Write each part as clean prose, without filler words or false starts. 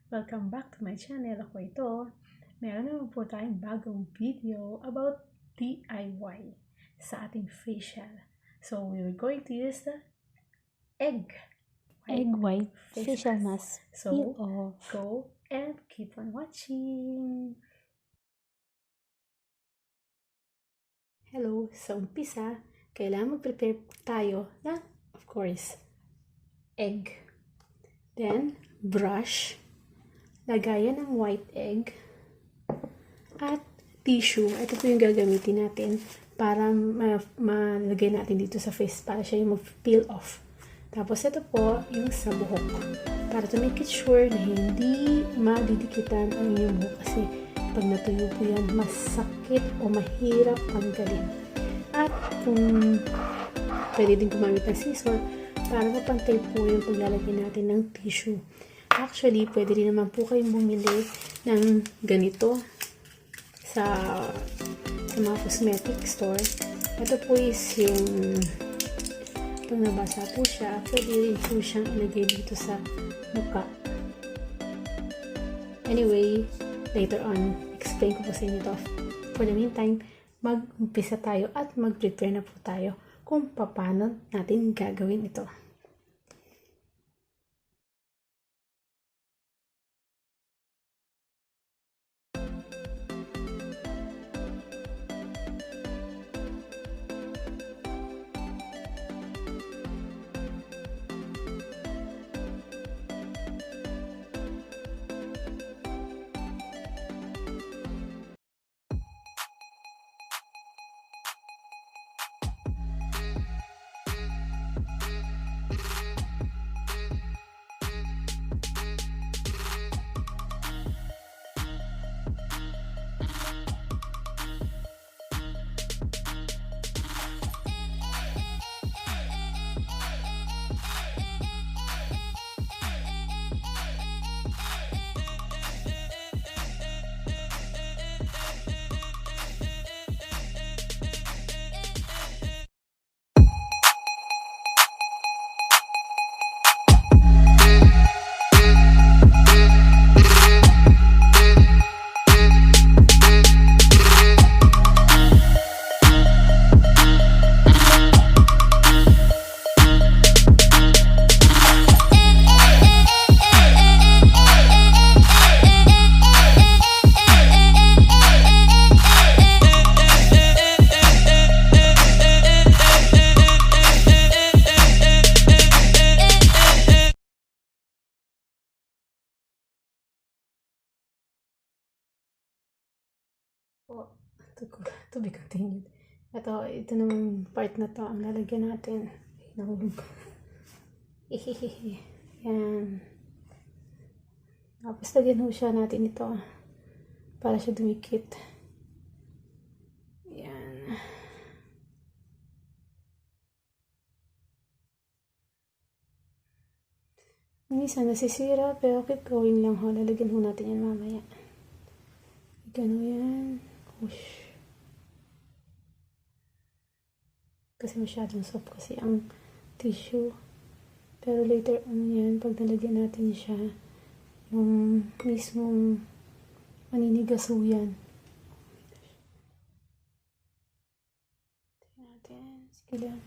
Welcome back to my channel. Ako ito. Meron naman po tayong bagong video about DIY sa ating facial. So, we're going to use the egg white face facial mask. mask. So, Peel off. go and keep on watching. Hello! Sa umpisa, kailangan mag-prepare tayo ng, of course, egg. Then, brush. Lagayan ng white egg. At tissue. Ito po yung gagamitin natin para malagay natin dito sa face para siya yung mag-peel off. Tapos ito po yung sa buhok. Para to make it sure na hindi madidikitan ang inyong buhok kasi pag natuyo po yan, masakit o mahirap tanggalin. At kung pwede din gumamit ng scissor para mapantay po yung paglalagay natin ng tissue. Actually, pwede rin naman po kayong bumili ng ganito sa mga cosmetic store. Ito po is yung pag nabasa po siya, pwede rin po siyang ilagay dito sa mukha. Anyway, later on, explain ko po sa inyo ito. For the meantime, mag-umpisa tayo at mag-prepare na po tayo kung paano natin gagawin ito. To be continued. Ito naman part na to ang lalagyan natin. Nahulog. Yan. Tapos lagyan ho siya natin ito para siya dumikit. Yan. Minsan nasisira pero keep going lang ho. Lalagyan ho natin yan mamaya. Gano yan. Push. Kasi masyadong soft kasi ang tissue. Pero later on yan, pag nalagyan natin siya, yung mismong maninigas ho yan. Tingnan natin. Sige lang.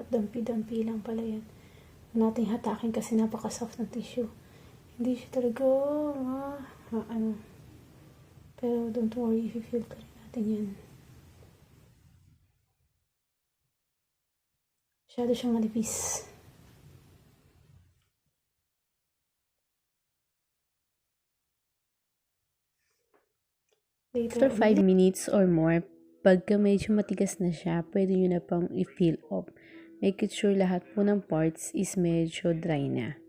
Dapat dampi-dampi lang pala yan. Nating hatakin kasi napaka-soft ng tissue. Hindi siya talaga pero don't worry, i-filter natin yan. Masyado siyang manipis. After 5 minutes or more, pagka medyo matigas na siya, pwede nyo na pang i-peel off. Make it sure lahat po ng parts is medyo dry na.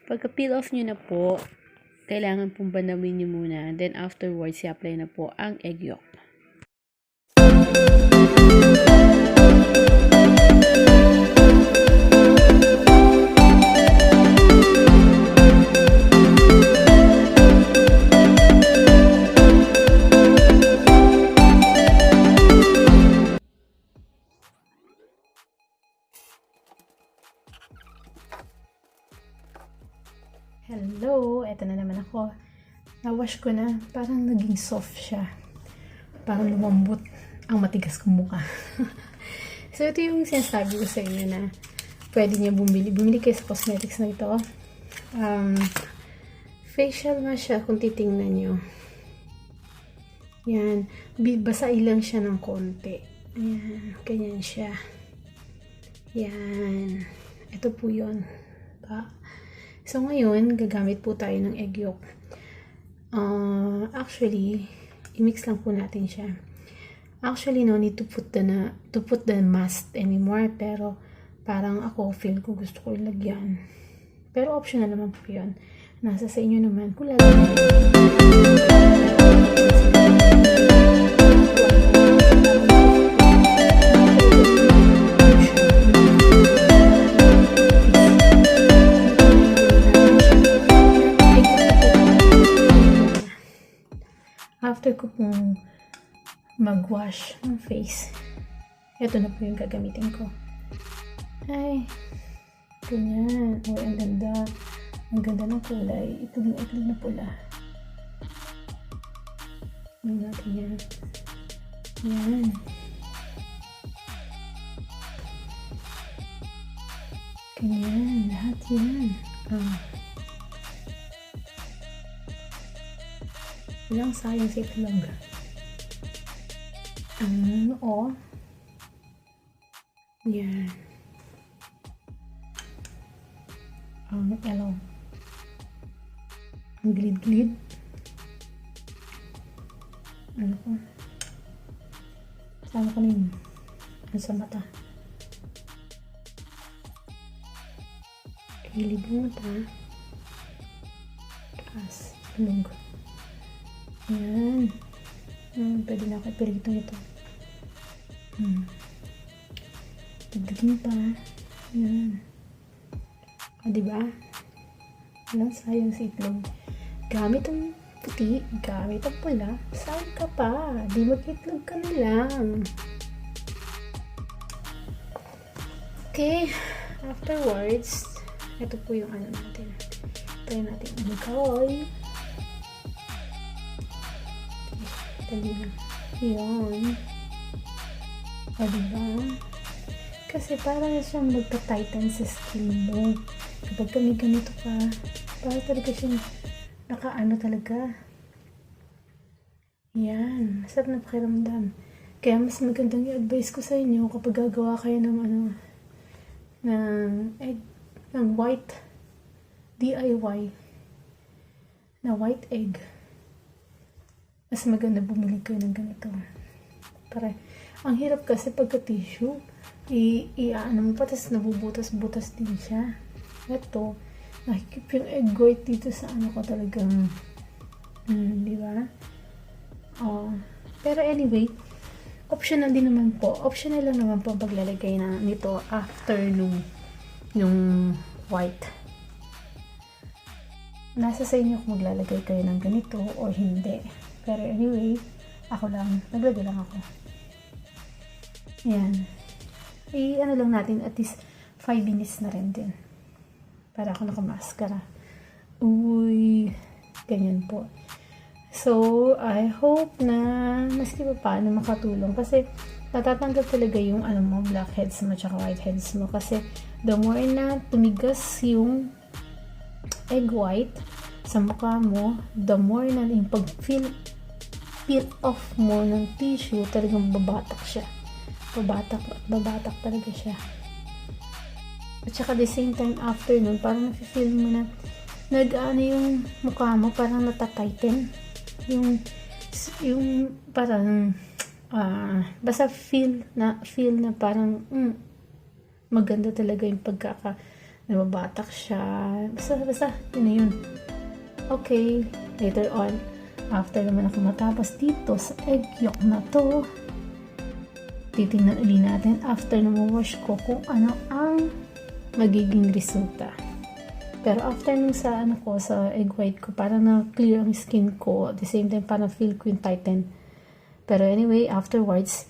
Pagka peel off nyo na po, kailangan pong banawin nyo muna. Then afterwards, i-apply na po ang egg yolk. Hello! Eto na naman ako. Na-wash ko na. Parang naging soft siya. Parang lumambot ang matigas kong mukha. So, ito yung sinasabi ko sa inyo na pwede niya bumili. Bumili kayo sa cosmetics na ito. Facial nga siya kung titingnan nyo. Yan. Basain lang siya ng konti. Ayan. Ganyan siya. Yan. Ito po yun. So, ngayon, gagamit po tayo ng egg yolk. Actually, i-mix lang po natin siya. Actually, no need to put the mask anymore. Pero, parang ako, feel ko gusto ko ilagyan. Pero, optional naman po yun. Nasa sa inyo naman. Kung lalagyan. After ko pong mag-wash ng face, ito na po yung gagamitin ko. Ay, ganyan. Uy, ang ganda. Ang ganda ng kulay. Itlog na pula. Yan natin yan. Yan. Ganyan. Lahat yan. Walang sayang sa itlog. Yan. Ang yellow. Ang glid-glid. Ano ko? Sama ko na yun. Ano sa mata? Kilid mo mata. Taas. Ilog. Yan. Pwede na ako ipirito ito. Dagdagin pa. Yan. Diba? Walang sayang sa itlog. Gamit ang puti, gamit ang pula, sayang ka pa. Di mag-itlog ka na lang. Okay. Afterwards, ito po yung ano natin. Try natin mag-oil. Yun. O, diba? Kasi parang siyang magka-tighten sa skin mo. Kapag kami ganito ka, parang talaga siyang naka-ano talaga. Yan. Masarap na pakiramdam. Kaya mas magandang i-advise ko sa inyo kapag gagawa kayo ng ng white DIY na white egg. Mas maganda bumili kayo ng ganito. Para, ang hirap kasi pagka tissue, ano mo pa, tapos nabubutas-butas din siya. Ito, nakikip yung egg white dito sa ano ko talagang, di ba? Pero anyway, optional din naman po. Optional lang naman po paglalagay nito after nung white. Nasa sa inyo kung maglalagay kayo ng ganito o hindi. Pero anyway, ako lang, naglagay lang ako. Yan. Ano lang natin, at least 5 minutes na rin din. Para ako nakamaskara. Uy, ganyan po. So, I hope na maski pa paano makatulong. Kasi, natatanggal talaga yung blackheads mo tsaka whiteheads mo. Kasi, the more na tumigas yung egg white sa mukha mo, the more na yung peel off mo ng tissue, talagang babatak siya. Babatak talaga siya. At saka the same time after nun, parang nafe-feel mo na yung mukha mo, parang natatighten. Yung parang basta feel na parang maganda talaga yung nababatak siya. Basta, yun na yun. Okay, later on, after naman ako matapos dito sa egg yolk na to, titingnan uli natin after na wash ko kung ano ang magiging resulta. Pero after nung sa sa egg white ko, parang na clear ang skin ko. At the same time, parang feel ko yung tighten. Pero anyway, afterwards,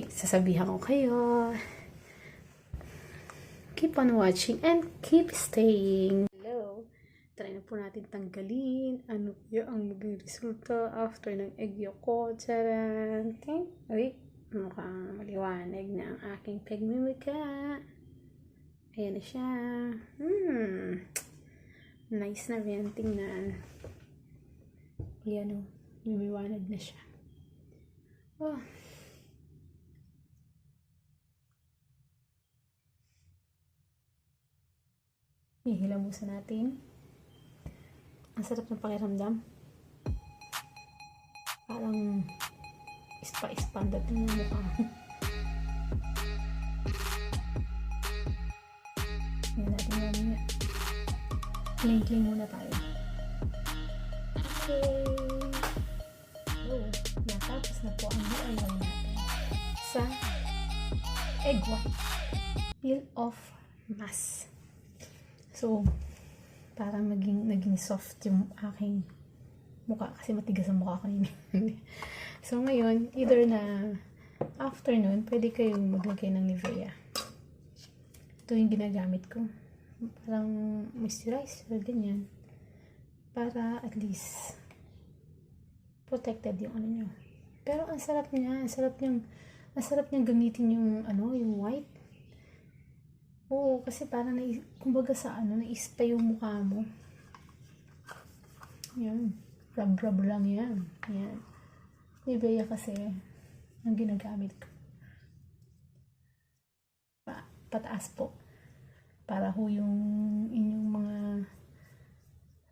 sasabihan ko kayo. Keep on watching and keep staying. Hello. Try na po natin tanggalin ano yung ang maging resulta after ng egg yolk ko. Tcharan! Uy, mukhang maliwanag na ang aking pagmumukha. Ayan na siya. Nice na yan. Tingnan. Ayan o. Lumiwanag na siya. Oh. Hihilamusan natin. Ang sarap ng pakiramdam. Parang ispa-expanded yung mukha. Yan natin yan. Clean muna tayo. Okay. Oh, natapos na po ang DIY natin sa egg white. Peel off mask. So, parang naging soft yung aking mukha kasi matigas ang mukha ko yun. So, ngayon, either na afternoon, pwede kayong maglagay ng Nivea. Ito yung ginagamit ko. Parang moisturizer, ganyan. Para at least protected yung ano nyo. Pero ang sarap niya, ang sarap niyang gamitin yung yung white. Oo, kasi parang kumbaga sa na-spray yung mukha mo. Yan. Rub lang yan. Yan. Nivea kasi ang ginagamit ko. Pataas po. Para ho yung inyong mga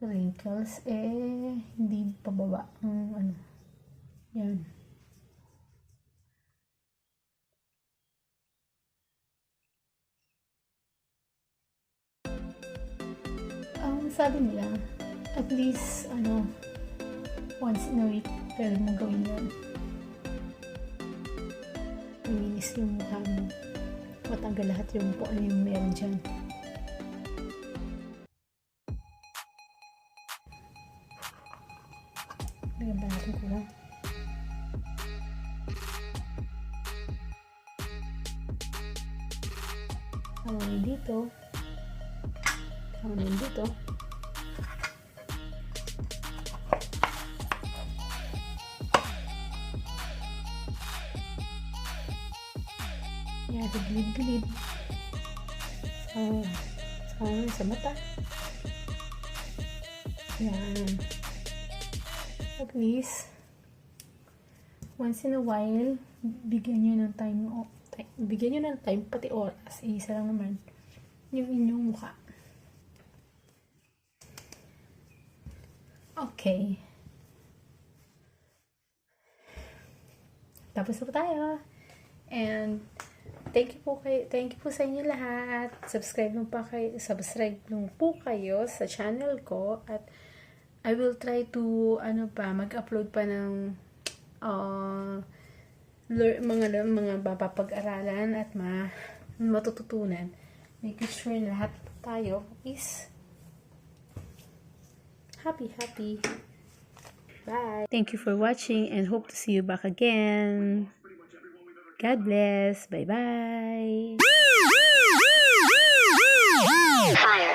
wrinkles hindi pababa ang Yan. Sabi nila, at least, once in a week, pwede mo gawin yun. Luminis yung mukha mo. Matanggal lahat yung kung ano yung meron dyan. Lagyan ba natin kulang? Hawanin dito. Hawanin dito. Yan, sa gilid-gilid. Sa mata. Yan. At least, once in a while, bigyan nyo ng time, pati oras. Isa lang naman. Yung inyong mukha. Okay. Tapos na po tayo. And, thank you po sa inyo lahat. Subscribe lang po kayo sa channel ko at I will try to mag-upload pa ng mga mapapag-aralan at matututunan. Make sure na lahat tayo is happy. Bye. Thank you for watching and hope to see you back again. God bless. Bye-bye. Fire.